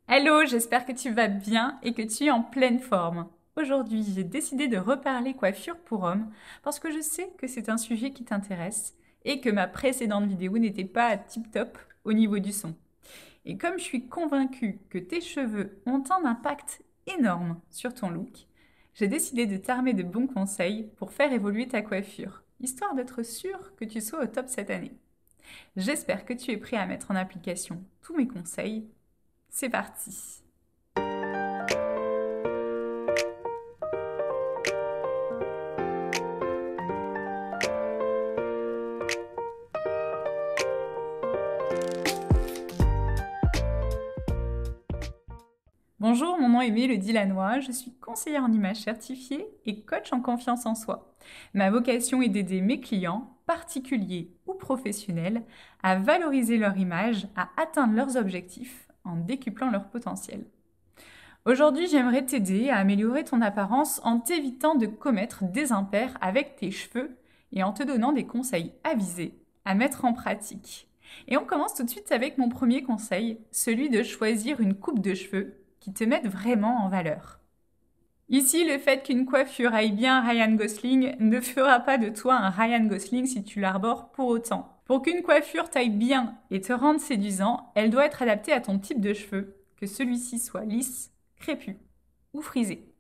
Hello, j'espère que tu vas bien et que tu es en pleine forme. Aujourd'hui, j'ai décidé de reparler coiffure pour hommes parce que je sais que c'est un sujet qui t'intéresse et que ma précédente vidéo n'était pas tip-top au niveau du son. Et comme je suis convaincue que tes cheveux ont un impact énorme sur ton look, j'ai décidé de t'armer de bons conseils pour faire évoluer ta coiffure, histoire d'être sûre que tu sois au top cette année. J'espère que tu es prêt à mettre en application tous mes conseils. C'est parti! Bonjour, mon nom est Mélodie Lannoy, je suis conseillère en image certifiée et coach en confiance en soi. Ma vocation est d'aider mes clients, particuliers ou professionnels, à valoriser leur image, à atteindre leurs objectifs en décuplant leur potentiel. Aujourd'hui, j'aimerais t'aider à améliorer ton apparence en t'évitant de commettre des impairs avec tes cheveux et en te donnant des conseils avisés à mettre en pratique. Et on commence tout de suite avec mon premier conseil, celui de choisir une coupe de cheveux qui te mette vraiment en valeur. Ici, le fait qu'une coiffure aille bien à Ryan Gosling ne fera pas de toi un Ryan Gosling si tu l'arbores pour autant. Pour qu'une coiffure t'aille bien et te rende séduisant, elle doit être adaptée à ton type de cheveux, que celui-ci soit lisse, crépus ou frisé.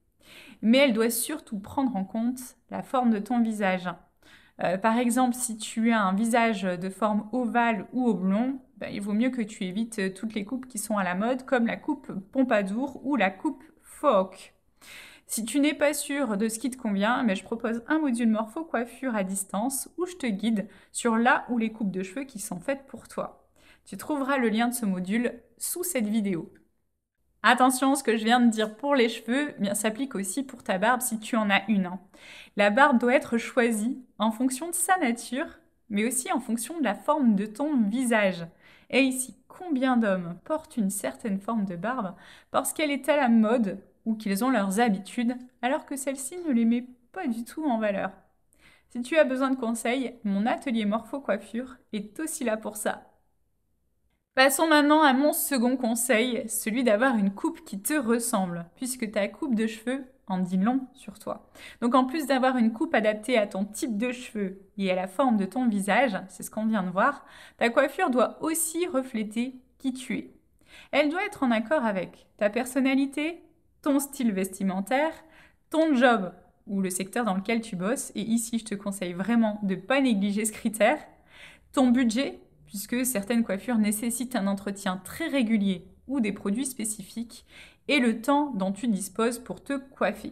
Mais elle doit surtout prendre en compte la forme de ton visage. Par exemple, si tu as un visage de forme ovale ou oblong, il vaut mieux que tu évites toutes les coupes qui sont à la mode, comme la coupe Pompadour ou la coupe Faux-Hawk. Si tu n'es pas sûr de ce qui te convient, je propose un module morpho coiffure à distance où je te guide sur là où les coupes de cheveux qui sont faites pour toi. Tu trouveras le lien de ce module sous cette vidéo. Attention, ce que je viens de dire pour les cheveux, s'applique aussi pour ta barbe si tu en as une. La barbe doit être choisie en fonction de sa nature, mais aussi en fonction de la forme de ton visage. Et ici, combien d'hommes portent une certaine forme de barbe parce qu'elle est à la mode ou qu'ils ont leurs habitudes, alors que celle-ci ne les met pas du tout en valeur. Si tu as besoin de conseils, mon atelier Morpho Coiffure est aussi là pour ça. Passons maintenant à mon second conseil, celui d'avoir une coupe qui te ressemble, puisque ta coupe de cheveux en dit long sur toi. Donc en plus d'avoir une coupe adaptée à ton type de cheveux et à la forme de ton visage, c'est ce qu'on vient de voir, ta coiffure doit aussi refléter qui tu es. Elle doit être en accord avec ta personnalité, ton style vestimentaire, ton job ou le secteur dans lequel tu bosses, et ici je te conseille vraiment de ne pas négliger ce critère, ton budget, puisque certaines coiffures nécessitent un entretien très régulier ou des produits spécifiques, et le temps dont tu disposes pour te coiffer.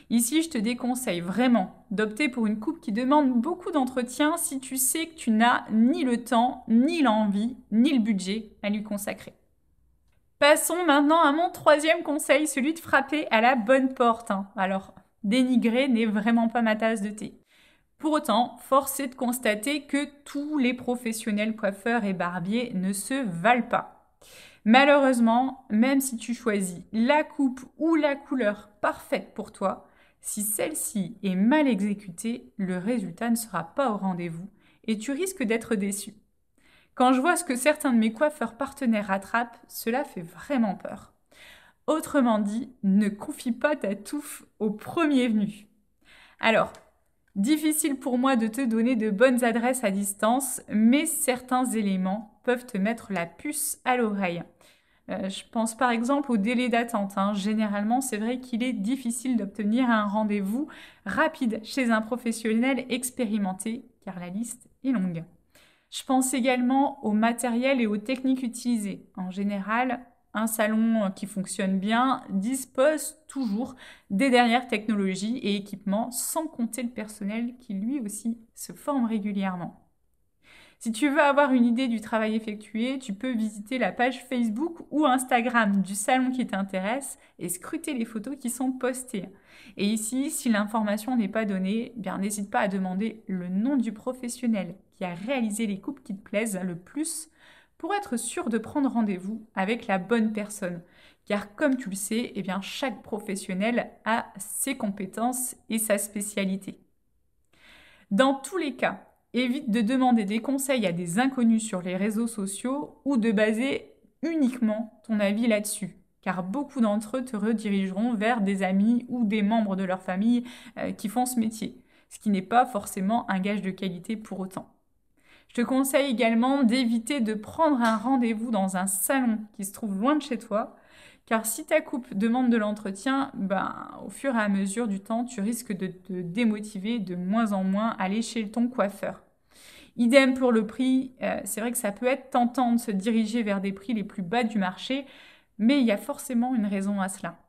Ici, je te déconseille vraiment d'opter pour une coupe qui demande beaucoup d'entretien si tu sais que tu n'as ni le temps, ni l'envie, ni le budget à lui consacrer. Passons maintenant à mon troisième conseil, celui de frapper à la bonne porte. Alors, dénigrer n'est vraiment pas ma tasse de thé. Pour autant, force est de constater que tous les professionnels coiffeurs et barbiers ne se valent pas. Malheureusement, même si tu choisis la coupe ou la couleur parfaite pour toi, si celle-ci est mal exécutée, le résultat ne sera pas au rendez-vous et tu risques d'être déçu. Quand je vois ce que certains de mes coiffeurs partenaires rattrapent, cela fait vraiment peur. Autrement dit, ne confie pas ta touffe au premier venu. Alors, difficile pour moi de te donner de bonnes adresses à distance, mais certains éléments peuvent te mettre la puce à l'oreille. Je pense par exemple au délai d'attente. Généralement, c'est vrai qu'il est difficile d'obtenir un rendez-vous rapide chez un professionnel expérimenté, car la liste est longue. Je pense également au matériel et aux techniques utilisées. En général, un salon qui fonctionne bien dispose toujours des dernières technologies et équipements, sans compter le personnel qui lui aussi se forme régulièrement. Si tu veux avoir une idée du travail effectué, tu peux visiter la page Facebook ou Instagram du salon qui t'intéresse et scruter les photos qui sont postées. Et ici, si l'information n'est pas donnée, n'hésite pas à demander le nom du professionnel qui a réalisé les coupes qui te plaisent le plus pour être sûr de prendre rendez-vous avec la bonne personne. Car comme tu le sais, chaque professionnel a ses compétences et sa spécialité. Dans tous les cas, évite de demander des conseils à des inconnus sur les réseaux sociaux ou de baser uniquement ton avis là-dessus, car beaucoup d'entre eux te redirigeront vers des amis ou des membres de leur famille qui font ce métier, ce qui n'est pas forcément un gage de qualité pour autant. Je te conseille également d'éviter de prendre un rendez-vous dans un salon qui se trouve loin de chez toi, car si ta coupe demande de l'entretien, au fur et à mesure du temps, tu risques de te démotiver de moins en moins à aller chez ton coiffeur. Idem pour le prix, c'est vrai que ça peut être tentant de se diriger vers des prix les plus bas du marché, mais il y a forcément une raison à cela.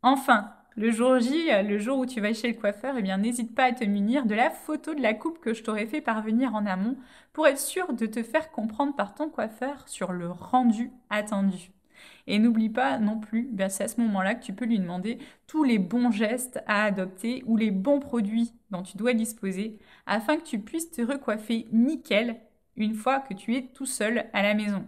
Enfin, le jour J, le jour où tu vas chez le coiffeur, n'hésite pas à te munir de la photo de la coupe que je t'aurais fait parvenir en amont pour être sûr de te faire comprendre par ton coiffeur sur le rendu attendu. Et n'oublie pas non plus, c'est à ce moment-là que tu peux lui demander tous les bons gestes à adopter ou les bons produits dont tu dois disposer afin que tu puisses te recoiffer nickel une fois que tu es tout seul à la maison.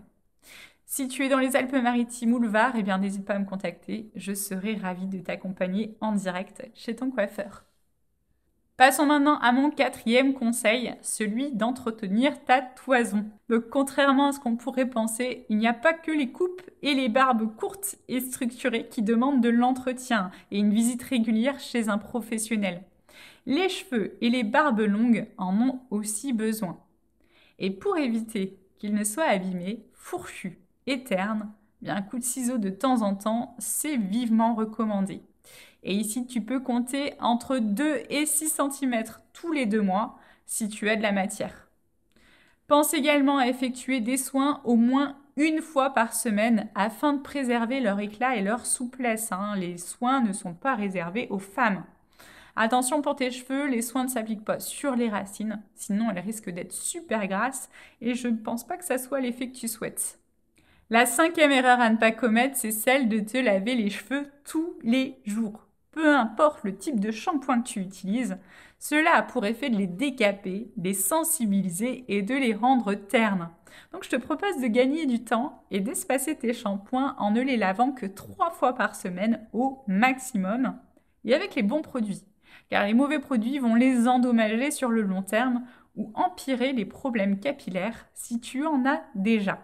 Si tu es dans les Alpes-Maritimes ou le Var, n'hésite pas à me contacter. Je serai ravie de t'accompagner en direct chez ton coiffeur. Passons maintenant à mon 4e conseil, celui d'entretenir ta toison. Donc, contrairement à ce qu'on pourrait penser, il n'y a pas que les coupes et les barbes courtes et structurées qui demandent de l'entretien et une visite régulière chez un professionnel. Les cheveux et les barbes longues en ont aussi besoin. Et pour éviter qu'ils ne soient abîmés, fourchus et ternes, un coup de ciseau de temps en temps, c'est vivement recommandé. Et ici, tu peux compter entre 2 et 6 cm tous les 2 mois si tu as de la matière. Pense également à effectuer des soins au moins une fois par semaine afin de préserver leur éclat et leur souplesse. Les soins ne sont pas réservés aux femmes. Attention pour tes cheveux, les soins ne s'appliquent pas sur les racines, sinon elles risquent d'être super grasses et je ne pense pas que ça soit l'effet que tu souhaites. La 5e erreur à ne pas commettre, c'est celle de te laver les cheveux tous les jours. Peu importe le type de shampoing que tu utilises, cela a pour effet de les décaper, de les sensibiliser et de les rendre ternes. Donc je te propose de gagner du temps et d'espacer tes shampoings en ne les lavant que 3 fois par semaine au maximum et avec les bons produits. Car les mauvais produits vont les endommager sur le long terme ou empirer les problèmes capillaires si tu en as déjà.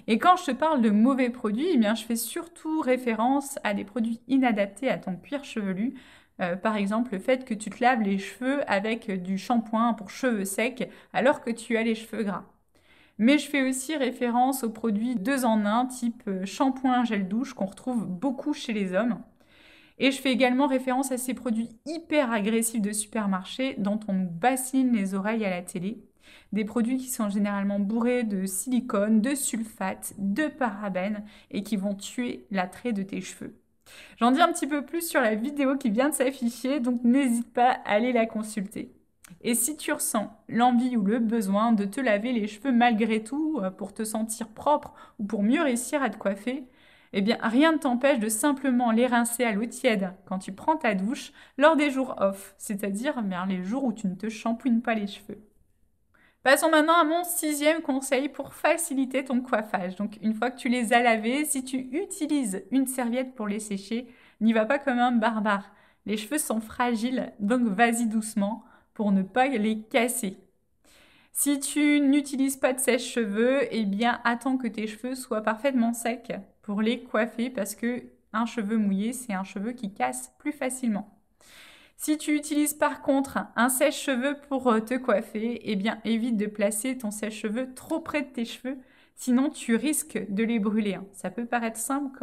Et quand je te parle de mauvais produits, je fais surtout référence à des produits inadaptés à ton cuir chevelu. Par exemple, le fait que tu te laves les cheveux avec du shampoing pour cheveux secs alors que tu as les cheveux gras. Mais je fais aussi référence aux produits 2 en 1 type shampoing gel douche qu'on retrouve beaucoup chez les hommes. Et je fais également référence à ces produits hyper agressifs de supermarché dont on nous bassine les oreilles à la télé. Des produits qui sont généralement bourrés de silicone, de sulfate, de parabènes et qui vont tuer l'attrait de tes cheveux. J'en dis un petit peu plus sur la vidéo qui vient de s'afficher, donc n'hésite pas à aller la consulter. Et si tu ressens l'envie ou le besoin de te laver les cheveux malgré tout pour te sentir propre ou pour mieux réussir à te coiffer, rien ne t'empêche de simplement les rincer à l'eau tiède quand tu prends ta douche lors des jours off, c'est-à-dire les jours où tu ne te shampouines pas les cheveux. Passons maintenant à mon 6e conseil pour faciliter ton coiffage. Donc une fois que tu les as lavés, si tu utilises une serviette pour les sécher, n'y va pas comme un barbare. Les cheveux sont fragiles, donc vas-y doucement pour ne pas les casser. Si tu n'utilises pas de sèche-cheveux, attends que tes cheveux soient parfaitement secs pour les coiffer parce que un cheveu mouillé, c'est un cheveu qui casse plus facilement. Si tu utilises par contre un sèche-cheveux pour te coiffer, évite de placer ton sèche-cheveux trop près de tes cheveux, sinon tu risques de les brûler. Ça peut paraître simple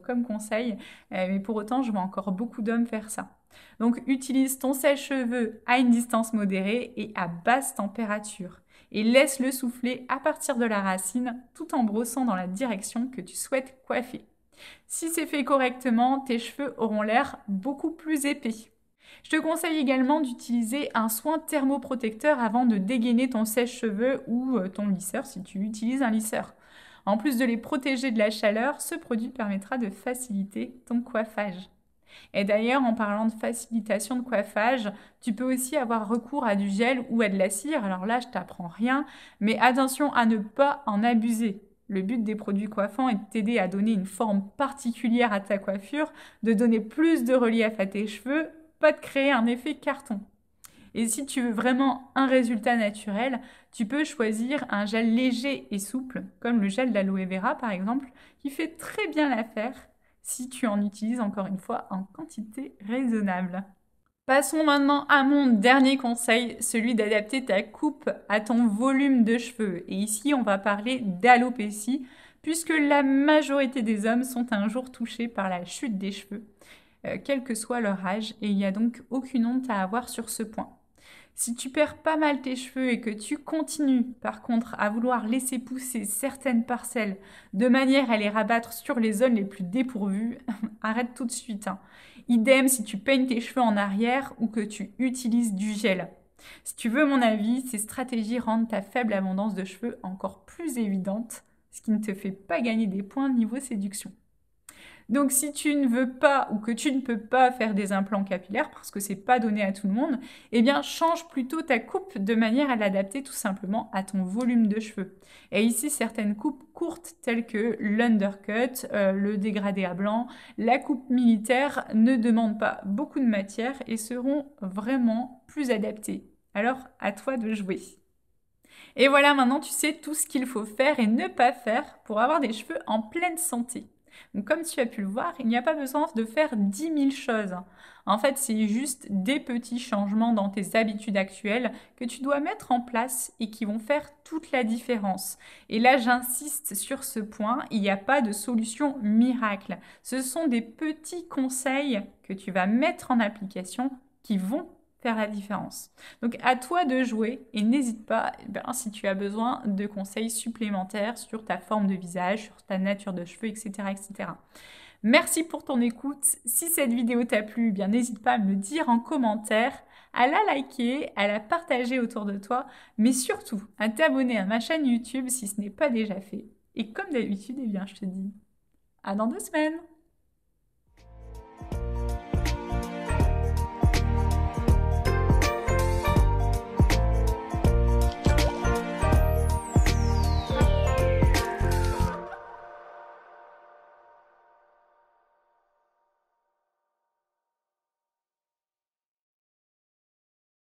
comme conseil, mais pour autant, je vois encore beaucoup d'hommes faire ça. Donc, utilise ton sèche-cheveux à une distance modérée et à basse température. Et laisse-le souffler à partir de la racine tout en brossant dans la direction que tu souhaites coiffer. Si c'est fait correctement, tes cheveux auront l'air beaucoup plus épais. Je te conseille également d'utiliser un soin thermoprotecteur avant de dégainer ton sèche-cheveux ou ton lisseur si tu utilises un lisseur. En plus de les protéger de la chaleur, ce produit permettra de faciliter ton coiffage. Et d'ailleurs, en parlant de facilitation de coiffage, tu peux aussi avoir recours à du gel ou à de la cire. Alors là, je t'apprends rien, mais attention à ne pas en abuser. Le but des produits coiffants est de t'aider à donner une forme particulière à ta coiffure, de donner plus de relief à tes cheveux, pas de créer un effet carton. Et si tu veux vraiment un résultat naturel, tu peux choisir un gel léger et souple, comme le gel d'aloe vera par exemple, qui fait très bien l'affaire si tu en utilises encore une fois en quantité raisonnable. Passons maintenant à mon dernier conseil, celui d'adapter ta coupe à ton volume de cheveux. Et ici, on va parler d'alopécie, puisque la majorité des hommes sont un jour touchés par la chute des cheveux, quel que soit leur âge, et il n'y a donc aucune honte à avoir sur ce point. Si tu perds pas mal tes cheveux et que tu continues par contre à vouloir laisser pousser certaines parcelles de manière à les rabattre sur les zones les plus dépourvues, arrête tout de suite. Idem si tu peignes tes cheveux en arrière ou que tu utilises du gel. Si tu veux mon avis, ces stratégies rendent ta faible abondance de cheveux encore plus évidente, ce qui ne te fait pas gagner des points niveau séduction. Donc si tu ne veux pas ou que tu ne peux pas faire des implants capillaires parce que c'est pas donné à tout le monde, eh bien change plutôt ta coupe de manière à l'adapter tout simplement à ton volume de cheveux. Et ici certaines coupes courtes telles que l'undercut, le dégradé à blanc, la coupe militaire ne demandent pas beaucoup de matière et seront vraiment plus adaptées. Alors à toi de jouer. Et voilà, maintenant tu sais tout ce qu'il faut faire et ne pas faire pour avoir des cheveux en pleine santé. Donc comme tu as pu le voir, il n'y a pas besoin de faire 10 000 choses. En fait, c'est juste des petits changements dans tes habitudes actuelles que tu dois mettre en place et qui vont faire toute la différence. Et là, j'insiste sur ce point, il n'y a pas de solution miracle. Ce sont des petits conseils que tu vas mettre en application qui vont faire la différence. Donc à toi de jouer et n'hésite pas si tu as besoin de conseils supplémentaires sur ta forme de visage, sur ta nature de cheveux, etc. etc. Merci pour ton écoute. Si cette vidéo t'a plu, n'hésite pas à me le dire en commentaire, à la liker, à la partager autour de toi, mais surtout à t'abonner à ma chaîne YouTube si ce n'est pas déjà fait. Et comme d'habitude, je te dis à dans 2 semaines.